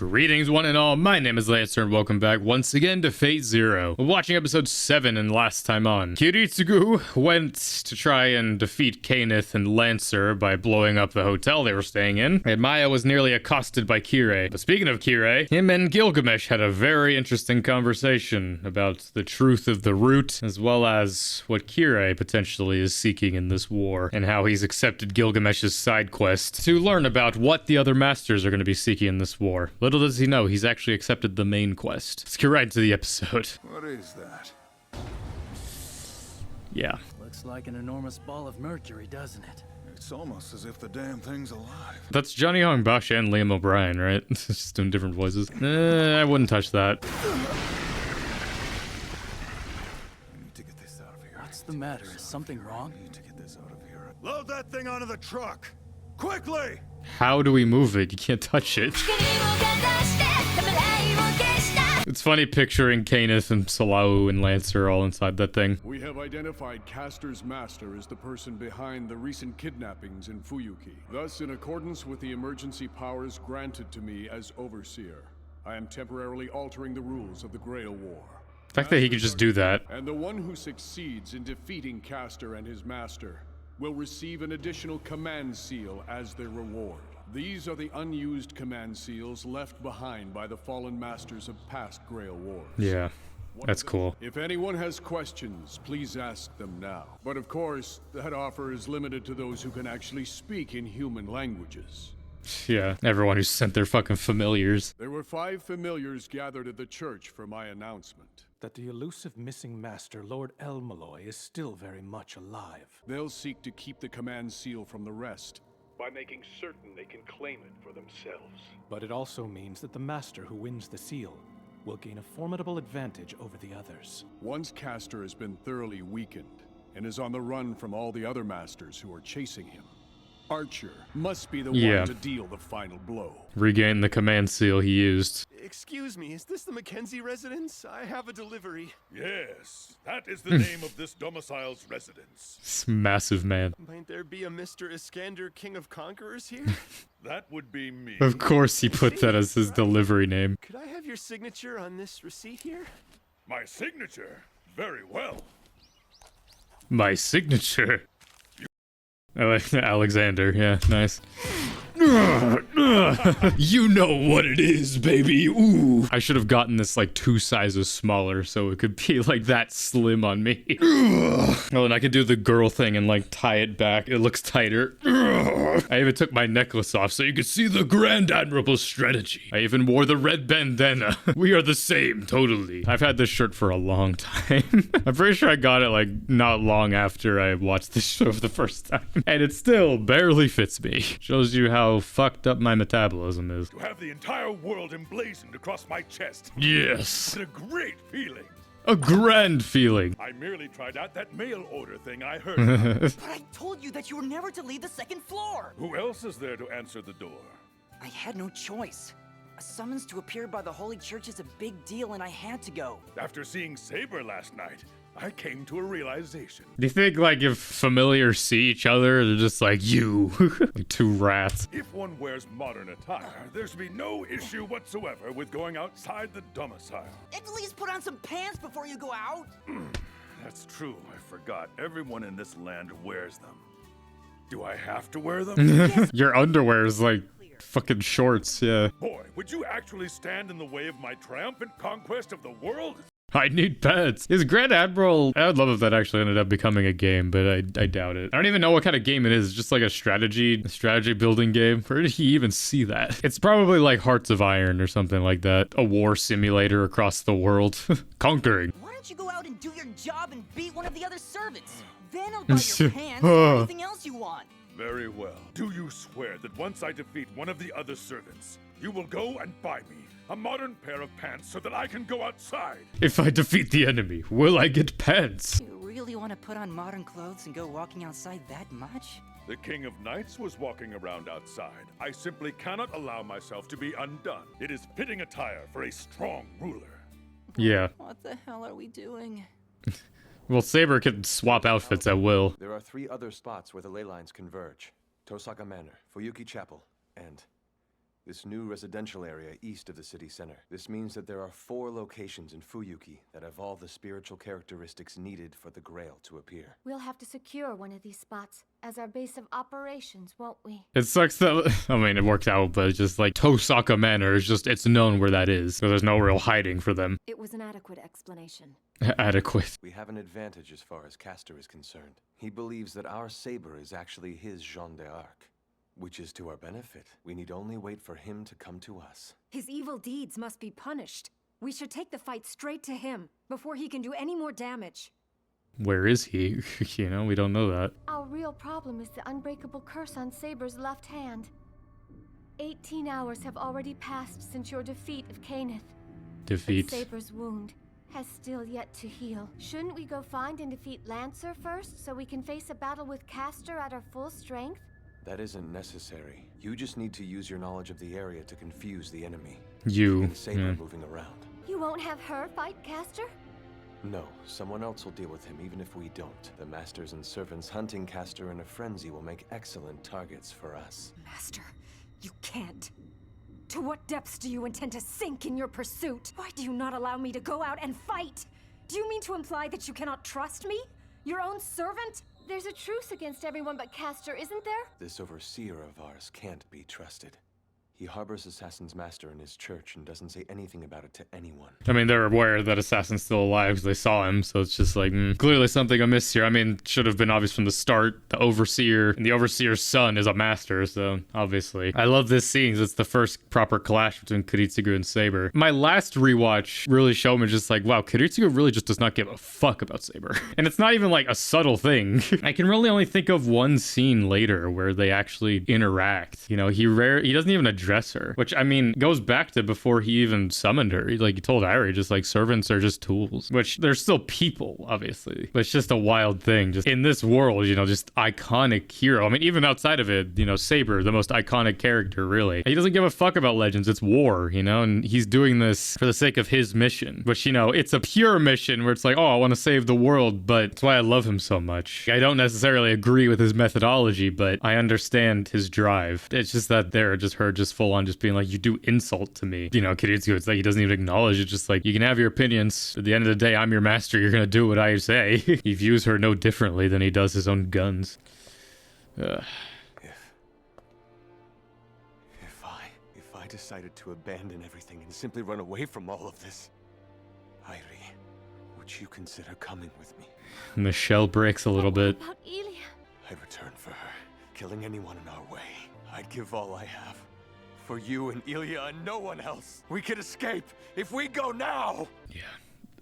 Greetings one and all, my name is Lancer and welcome back once again to Fate Zero. We're watching episode 7 and last time on. Kiritsugu went to try and defeat Kaneth and Lancer by blowing up the hotel they were staying in, and Maya was nearly accosted by Irie. But speaking of Irie, him and Gilgamesh had a very interesting conversation about the truth of the root, as well as what Irie potentially is seeking in this war, and how he's accepted Gilgamesh's side quest to learn about what the other masters are going to be seeking in this war. Little does he know, he's actually accepted the main quest. Let's get right into the episode. What is that? Yeah. Looks like an enormous ball of mercury, doesn't it? It's almost as if the damn thing's alive. That's Johnny Young Bosch and Liam O'Brien, right? Just doing different voices. I wouldn't touch that. I need to get this out of here. What's the matter? Is something wrong? I need to get this out of here. Load that thing onto the truck! Quickly! How do we move it? You can't touch it. It's funny picturing Kaneth and Salau and Lancer all inside that thing. We have identified Castor's master as the person behind the recent kidnappings in Fuyuki. Thus, in accordance with the emergency powers granted to me as Overseer, I am temporarily altering the rules of the Grail War. The fact that he could just do that. And the one who succeeds in defeating Castor and his master will receive an additional command seal as their reward. These are the unused command seals left behind by the fallen masters of past Grail Wars. Yeah, that's cool. If anyone has questions, please ask them now. But of course, that offer is limited to those who can actually speak in human languages. Yeah, everyone who sent their fucking familiars. There were 5 familiars gathered at the church for my announcement. That the elusive missing master, Lord Elmalloy, is still very much alive. They'll seek to keep the command seal from the rest by making certain they can claim it for themselves. But it also means that the master who wins the seal will gain a formidable advantage over the others. Once Castor has been thoroughly weakened and is on the run from all the other masters who are chasing him, Archer must be the one to deal the final blow. Regain the command seal he used. Excuse me, is this the Mackenzie residence? I have a delivery. Yes, that is the name of this domicile's residence. This massive man. Might there be a Mr. Iskander, King of Conquerors here? That would be me. Of course he put that as his delivery name. Could I have your signature on this receipt here? My signature? Very well. My signature? I like Alexander, yeah, nice. You know what it is, baby. Ooh. I should have gotten this like 2 sizes smaller so it could be like that slim on me. Oh, and I could do the girl thing and like tie it back. It looks tighter. I even took my necklace off so you could see the Grand Admirable's strategy. I even wore the red bandana. We are the same, totally. I've had this shirt for a long time. I'm pretty sure I got it like not long after I watched this show for the first time. And it still barely fits me. Shows you how fucked up my metabolism is. To have the entire world emblazoned across my chest. Yes. It's a great feeling. A grand feeling. I merely tried out that mail order thing I heard about. But I told you that you were never to leave the 2nd floor. Who else is there to answer the door? I had no choice. A summons to appear by the Holy Church is a big deal and I had to go. After seeing Saber last night, I came to a realization. Do you think, like, if familiars see each other, they're just like, you, like 2 rats? If one wears modern attire, there should be no issue whatsoever with going outside the domicile. At least put on some pants before you go out. That's true, I forgot. Everyone in this land wears them. Do I have to wear them? Your underwear is like fucking shorts, yeah. Boy, would you actually stand in the way of my triumphant conquest of the world? I need pets. Is Grand Admiral... I would love if that actually ended up becoming a game, but I doubt it. I don't even know what kind of game it is. It's just like a strategy building game. Where did he even see that? It's probably like Hearts of Iron or something like that. A war simulator across the world. Conquering. Why don't you go out and do your job and beat one of the other servants? Then I'll buy your pants or anything else you want. Very well. Do you swear that once I defeat one of the other servants, you will go and buy me a modern pair of pants so that I can go outside? If I defeat the enemy, will I get pants? You really want to put on modern clothes and go walking outside that much? The King of Knights was walking around outside. I simply cannot allow myself to be undone. It is fitting attire for a strong ruler. Yeah. What the hell are we doing? Well, Saber can swap outfits at will. There are 3 other spots where the ley lines converge. Tosaka Manor, Fuyuki Chapel, and This new residential area east of the city center. This means that there are 4 locations in Fuyuki that have all the spiritual characteristics needed for the Grail to appear. We'll have to secure one of these spots as our base of operations, won't we? It sucks that, I mean, it worked out, but it's just like Tosaka Manor is just, it's known where that is. So there's no real hiding for them. It was an adequate explanation. Adequate. We have an advantage as far as Castor is concerned. He believes that our saber is actually his Jeanne d'Arc. Which is to our benefit. We need only wait for him to come to us. His evil deeds must be punished. We should take the fight straight to him before he can do any more damage. Where is he? You know, we don't know that. Our real problem is the unbreakable curse on Saber's left hand. 18 hours have already passed since your defeat of Kaneth. Defeat. But Saber's wound has still yet to heal. Shouldn't we go find and defeat Lancer first so we can face a battle with Castor at our full strength? That isn't necessary. You just need to use your knowledge of the area to confuse the enemy. You. And Saber moving around. You won't have her fight Castor? No, someone else will deal with him even if we don't. The masters and servants hunting Castor in a frenzy will make excellent targets for us. Master, you can't. To what depths do you intend to sink in your pursuit? Why do you not allow me to go out and fight? Do you mean to imply that you cannot trust me? Your own servant? There's a truce against everyone but Castor, isn't there? This overseer of ours can't be trusted. He harbors Assassin's Master in his church and doesn't say anything about it to anyone. I mean, they're aware that Assassin's still alive because they saw him, so it's just like, clearly something amiss here. I mean, should have been obvious from the start. The Overseer and the Overseer's son is a master, so obviously. I love this scene because it's the first proper clash between Kiritsugu and Saber. My last rewatch really showed me just like, wow, Kiritsugu really just does not give a fuck about Saber. And it's not even like a subtle thing. I can really only think of one scene later where they actually interact. You know, he doesn't even address her, which I mean goes back to before he even summoned her. He told Irie just like servants are just tools, which they're still people obviously, but it's just a wild thing just in this world, you know, just iconic hero. I mean, even outside of it, you know, Saber, the most iconic character, really. He doesn't give a fuck about legends. It's war, you know, and he's doing this for the sake of his mission, which, you know, it's a pure mission where it's like, oh, I want to save the world, but that's why I love him so much. I don't necessarily agree with his methodology, but I understand his drive. It's just that they're just her just full on just being like, you do insult to me. You know, Kiritsugu, it's like he doesn't even acknowledge it. Just like, you can have your opinions. At the end of the day, I'm your master. You're gonna do what I say. He views her no differently than he does his own guns. If I decided to abandon everything and simply run away from all of this, Irie, would you consider coming with me? Michelle breaks a little bit. About Ilie? I'd return for her, killing anyone in our way. I'd give all I have. For you and Ilya and no one else. We could escape if we go now. Yeah.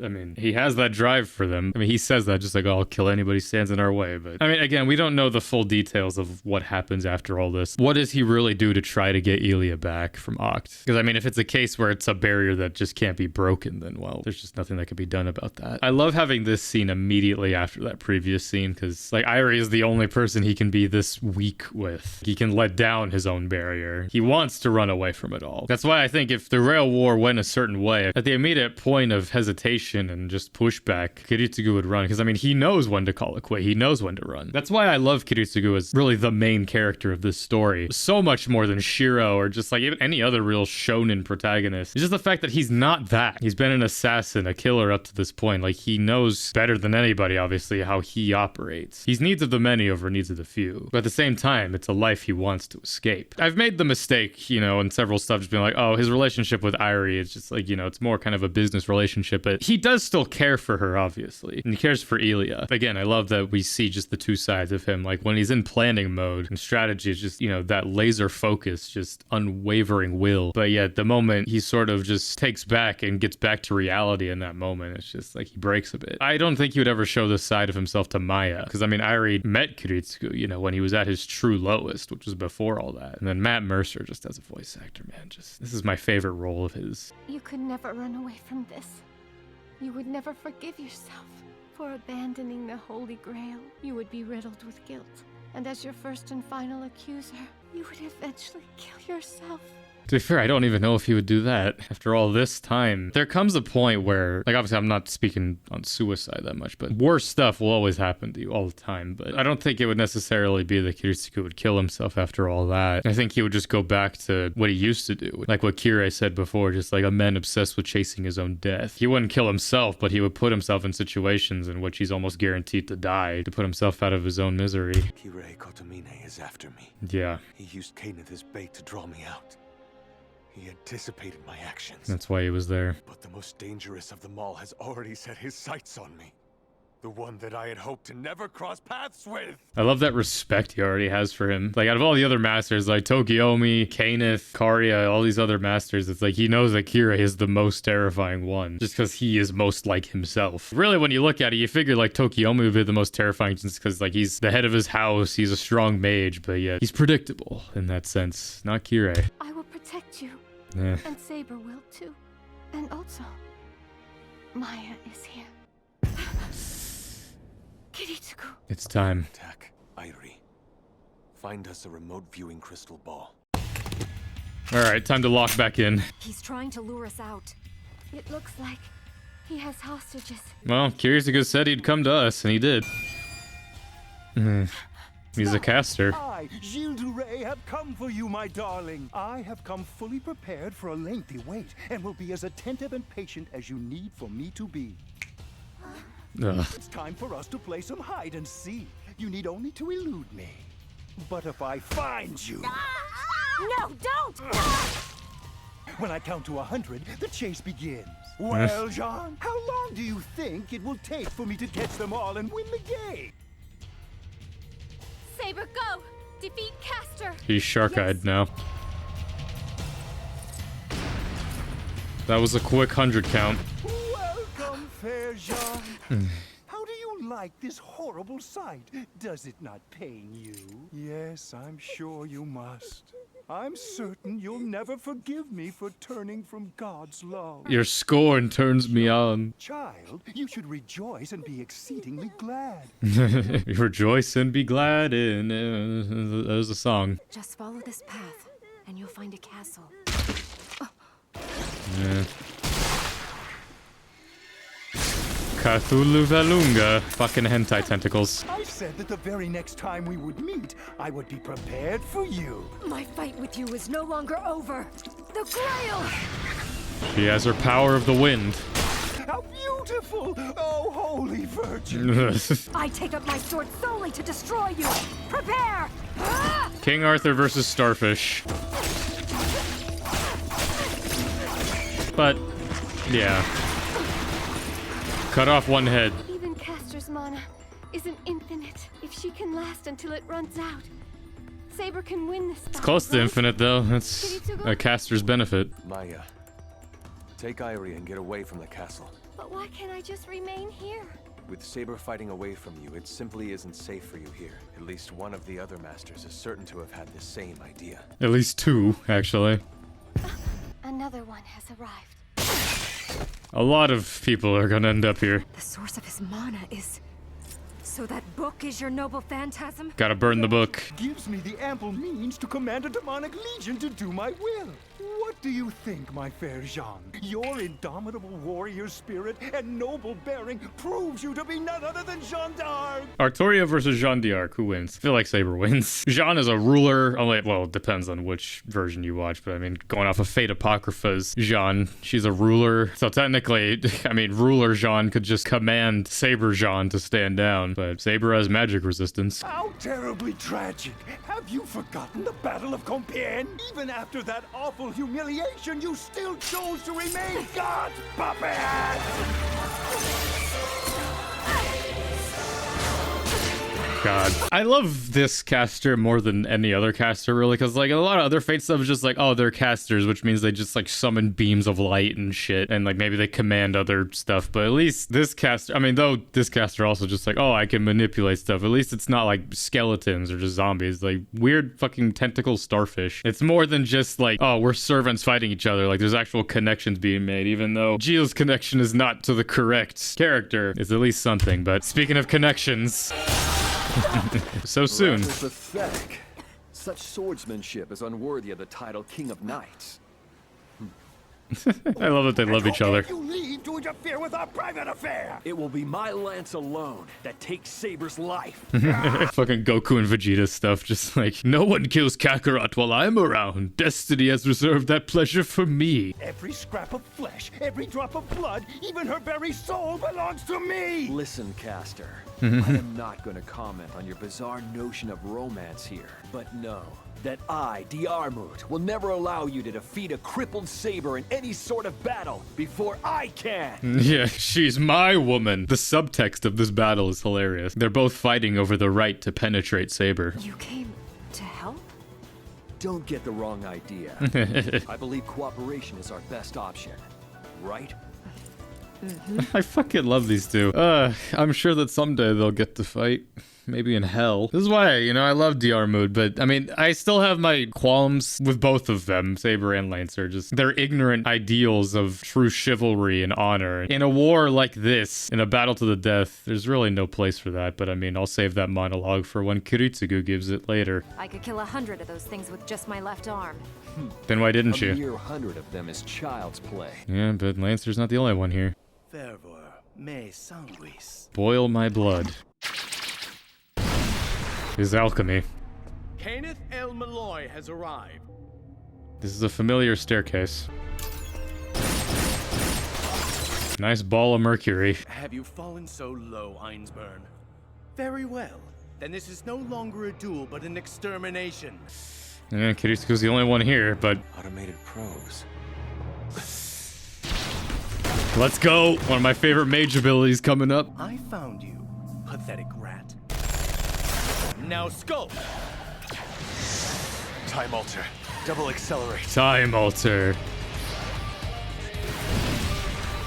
I mean, he has that drive for them. I mean, he says that just like, oh, I'll kill anybody who stands in our way. But I mean, again, we don't know the full details of what happens after all this. What does he really do to try to get Ilya back from Oct? Because I mean, if it's a case where it's a barrier that just can't be broken, then well, there's just nothing that can be done about that. I love having this scene immediately after that previous scene because like Irie is the only person he can be this weak with. He can let down his own barrier. He wants to run away from it all. That's why I think if the Rail War went a certain way, at the immediate point of hesitation and just pushback, Kiritsugu would run. Because I mean, he knows when to call it quit. He knows when to run. That's why I love Kiritsugu as really the main character of this story. So much more than Shiro or just like even any other real shonen protagonist. It's just the fact that he's not that. He's been an assassin, a killer up to this point. Like he knows better than anybody, obviously, how he operates. He's needs of the many over needs of the few. But at the same time, it's a life he wants to escape. I've made the mistake, you know, in several stuff, just being like, oh, his relationship with Irie is just like, you know, it's more kind of a business relationship, but he does still care for her, obviously, and he cares for Ilya. Again, I love that we see just the two sides of him. Like when he's in planning mode and strategy is just, you know, that laser focus, just unwavering will. But yet the moment he sort of just takes back and gets back to reality in that moment, it's just like he breaks a bit. I don't think he would ever show this side of himself to Maya, because I mean, Irie met Kiritsugu, you know, when he was at his true lowest, which was before all that. And then Matt Mercer just as a voice actor, man, just this is my favorite role of his. You could never run away from this. You would never forgive yourself for abandoning the Holy Grail. You would be riddled with guilt. And as your first and final accuser, you would eventually kill yourself. To be fair, I don't even know if he would do that after all this time. There comes a point where, like, obviously I'm not speaking on suicide that much, but worse stuff will always happen to you all the time. But I don't think it would necessarily be that Kiritsugu would kill himself after all that. I think he would just go back to what he used to do. Like what Irie said before, just like a man obsessed with chasing his own death. He wouldn't kill himself, but he would put himself in situations in which he's almost guaranteed to die to put himself out of his own misery. Irie Kotomine is after me. Yeah. He used Kenneth as bait to draw me out. He anticipated my actions. That's why he was there. But the most dangerous of them all has already set his sights on me. The one that I had hoped to never cross paths with. I love that respect he already has for him. Like, out of all the other masters, like Tokiomi, Kenneth, Karia, all these other masters, it's like he knows that Kira is the most terrifying one. Just because he is most like himself. Really, when you look at it, you figure like Tokiomi would be the most terrifying just because like he's the head of his house, he's a strong mage, but yet he's predictable in that sense. Not Kira. I will protect you. Yeah. And Saber will too. And also, Maya is here. Kiritsugu. It's time. Attack, Irie. Find us a remote viewing crystal ball. Alright, time to lock back in. He's trying to lure us out. It looks like he has hostages. Well, Kiritsugu said he'd come to us, and he did. He's a caster. I, Gilles de Rais, have come for you, my darling. I have come fully prepared for a lengthy wait, and will be as attentive and patient as you need for me to be. Ugh. It's time for us to play some hide and seek. You need only to elude me. But if I find you... No, don't! When I count to 100, the chase begins. Well, Jean, how long do you think it will take for me to catch them all and win the game? Saber, go! Defeat Castor! He's shark-eyed now. That was a quick 100 count. Welcome, fair Jean. How do you like this horrible sight? Does it not pain you? Yes, I'm sure you must. I'm certain you'll never forgive me for turning from God's love. Your scorn turns me on. Child, you should rejoice and be exceedingly glad. Rejoice and be glad in... there's a song. Just follow this path, and you'll find a castle. Yeah. Cthulhu Valunga. Fucking hentai tentacles. I said that the very next time we would meet, I would be prepared for you. My fight with you is no longer over. The Grail! She has her power of the wind. How beautiful! Oh, holy virgin! I take up my sword solely to destroy you. Prepare! King Arthur versus Starfish. But, yeah. Cut off one head. Even Castor's mana isn't infinite. If she can last until it runs out, Saber can win this battle. It's close to right? infinite, though. That's a caster's benefit. Maya, take Irie and get away from the castle. But why can't I just remain here? With Saber fighting away from you, it simply isn't safe for you here. At least one of the other masters is certain to have had the same idea. At least two, actually. Another one has arrived. A lot of people are gonna end up here. The source of his mana is... So that book is your noble phantasm? Gotta burn the book. Gives me the ample means to command a demonic legion to do my will. What do you think, my fair Jean? Your indomitable warrior spirit and noble bearing proves you to be none other than Jeanne d'Arc. Artoria versus Jeanne d'Arc. Who wins? I feel like Saber wins. Jeanne is a ruler. Only, well, it depends on which version you watch, but I mean, going off of Fate Apocrypha's Jeanne, she's a ruler. So technically, I mean, ruler Jeanne could just command Saber Jeanne to stand down, but Saber has magic resistance. How terribly tragic. Have you forgotten the Battle of Compiègne? Even after that awful humiliation, you still chose to remain God's puppet! God. I love this caster more than any other caster, really, because, like, a lot of other Fate stuff is just like, oh, they're casters, which means they just, like, summon beams of light and shit, and, like, maybe they command other stuff, but at least this caster, I mean, though this caster also just like, oh, I can manipulate stuff, at least it's not, like, skeletons or just zombies, like, weird fucking tentacle starfish. It's more than just, like, oh, we're servants fighting each other, like, there's actual connections being made, even though Gilles' connection is not to the correct character, it's at least something, but speaking of connections... So soon. Pathetic. Such swordsmanship is unworthy of the title King of Knights. I love that they love each other. You leave to interfere with our private affair. It will be my lance alone that takes Saber's life. Fucking Goku and Vegeta stuff, just like, no one kills Kakarot while I'm around. Destiny has reserved that pleasure for me. Every scrap of flesh, every drop of blood, even her very soul belongs to me. Listen, Caster. I am not going to comment on your bizarre notion of romance here, but know that I, Diarmut, will never allow you to defeat a crippled Saber in any sort of battle before I can! Yeah, she's my woman. The subtext of this battle is hilarious. They're both fighting over the right to penetrate Saber. You came to help? Don't get the wrong idea. I believe cooperation is our best option, right? I fucking love these two. I'm sure that someday they'll get to fight. Maybe in hell. This is why, you know, I love Diarmut, but I mean, I still have my qualms with both of them, Saber and Lancer. Just their ignorant ideals of true chivalry and honor. In a war like this, in a battle to the death, there's really no place for that. But I mean, I'll save that monologue for when Kiritsugu gives it later. I could kill 100 of those things with just my left arm. Then why didn't you? A mere 100 of them is child's play. Yeah, but Lancer's not the only one here. Fervor me sanguis. Boil my blood. Is alchemy. Kenneth L. Malloy has arrived. This is a familiar staircase. Nice ball of mercury. Have you fallen so low, Einsburn? Very well. Then this is no longer a duel, but an extermination. Yeah, Kiritsugu's the only one here, but... Automated probes. Let's go! One of my favorite mage abilities coming up. I found you, pathetic rat. Now scope! Time alter. Double accelerate. Time alter.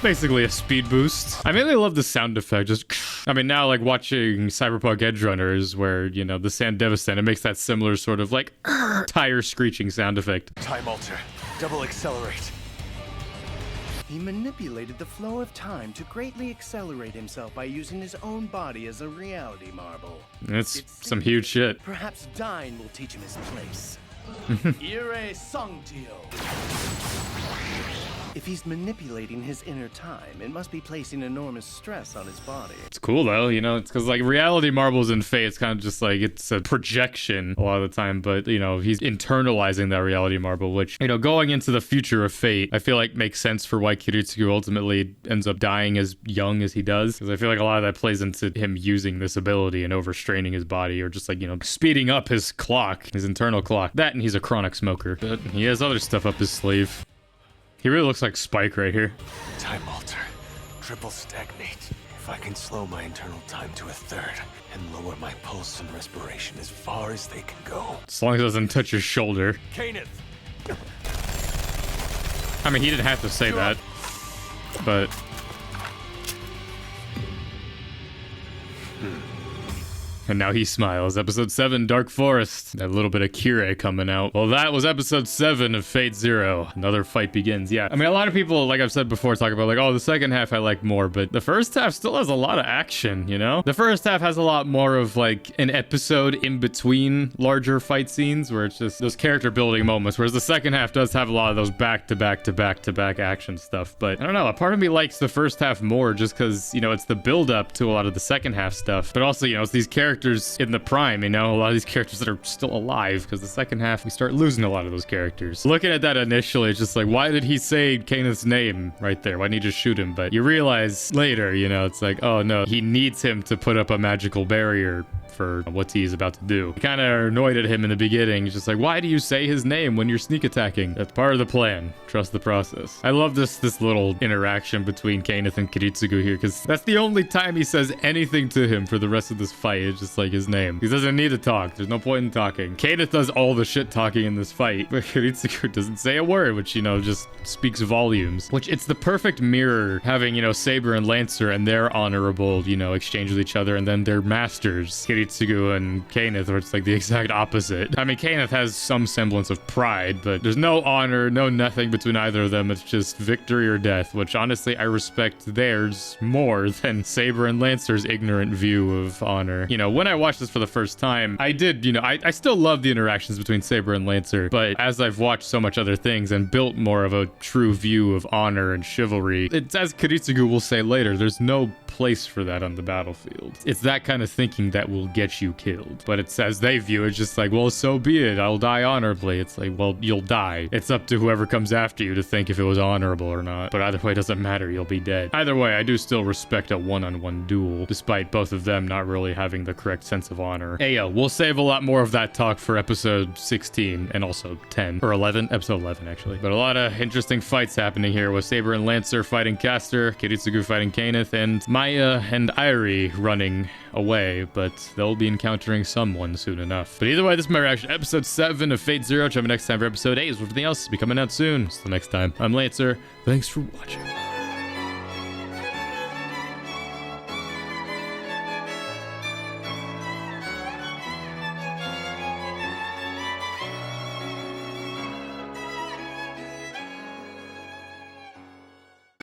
Basically a speed boost. I mainly love the sound effect. Just, I mean, now like watching Cyberpunk Edge Runners, where, you know, the Sand Devastant, it makes that similar sort of like tire screeching sound effect. Time alter. Double accelerate. He manipulated the flow of time to greatly accelerate himself by using his own body as a reality marble. That's some huge shit. Perhaps Dine will teach him his place. Irie Songtio. If he's manipulating his inner time, it must be placing enormous stress on his body. It's cool though, you know, it's because like reality marbles in Fate, it's kind of just like it's a projection a lot of the time, but you know, he's internalizing that reality marble, which, you know, going into the future of Fate, I feel like makes sense for why Kiritsugu ultimately ends up dying as young as he does, because I feel like a lot of that plays into him using this ability and overstraining his body, or just like, you know, speeding up his clock, his internal clock. That and he's a chronic smoker, but he has other stuff up his sleeve. He really looks like Spike right here. Time alter. Triple stagnate. If I can slow my internal time to a third and lower my pulse and respiration as far as they can go. As long as it doesn't touch his shoulder. Kenneth! I mean, he didn't have to say that, but... And now he smiles. Episode 7, Dark Forest. A little bit of Irie coming out. Well, that was episode 7 of Fate Zero. Another fight begins. Yeah, I mean, a lot of people, like I've said before, talk about like, oh, the second half I like more, but the first half still has a lot of action, you know? The first half has a lot more of like an episode in between larger fight scenes where it's just those character building moments, whereas the second half does have a lot of those back-to-back-to-back-to-back action stuff. But I don't know, a part of me likes the first half more just because, you know, it's the build-up to a lot of the second half stuff, but also, you know, it's these characters in the prime, you know, a lot of these characters that are still alive, because the second half we start losing a lot of those characters. Looking at that initially, it's just like, why did he say Kenneth's name right there? Why didn't he just shoot him? But you realize later, you know, it's like, oh no, he needs him to put up a magical barrier for what he's about to do. Kind of annoyed at him in the beginning. He's just like, why do you say his name when you're sneak attacking? That's part of the plan. Trust the process. I love this little interaction between Kenneth and Kiritsugu here, because that's the only time he says anything to him for the rest of this fight. It's just like his name. He doesn't need to talk. There's no point in talking. Kenneth does all the shit talking in this fight, but Kiritsugu doesn't say a word, which, you know, just speaks volumes. Which, it's the perfect mirror, having, you know, Saber and Lancer and their honorable, you know, exchange with each other, and then their masters, Kiritsugu Kiritsugu and Kaneth, where it's like the exact opposite. I mean, Kaneth has some semblance of pride, but there's no honor, no nothing between either of them. It's just victory or death, which honestly I respect theirs more than Saber and Lancer's ignorant view of honor. You know, when I watched this for the first time, I did, you know, I still love the interactions between Saber and Lancer, but as I've watched so much other things and built more of a true view of honor and chivalry, it's, as Kiritsugu will say later, there's no place for that on the battlefield. It's that kind of thinking that will get you killed. But it's, as they view it, just like, well, so be it. I'll die honorably. It's like, well, you'll die. It's up to whoever comes after you to think if it was honorable or not. But either way, it doesn't matter. You'll be dead. Either way, I do still respect a one-on-one duel, despite both of them not really having the correct sense of honor. Hey, yo, we'll save a lot more of that talk for episode 16 and also 10 or 11, episode 11 actually. But a lot of interesting fights happening here with Saber and Lancer fighting Caster, Kiritsugu fighting Kaneth, and Maya and Irie running away, but they'll be encountering someone soon enough. But either way, this is my reaction. Episode 7 of Fate Zero. Check me next time for episode 8. Everything else will be coming out soon. Until next time, I'm Lancer. Thanks for watching.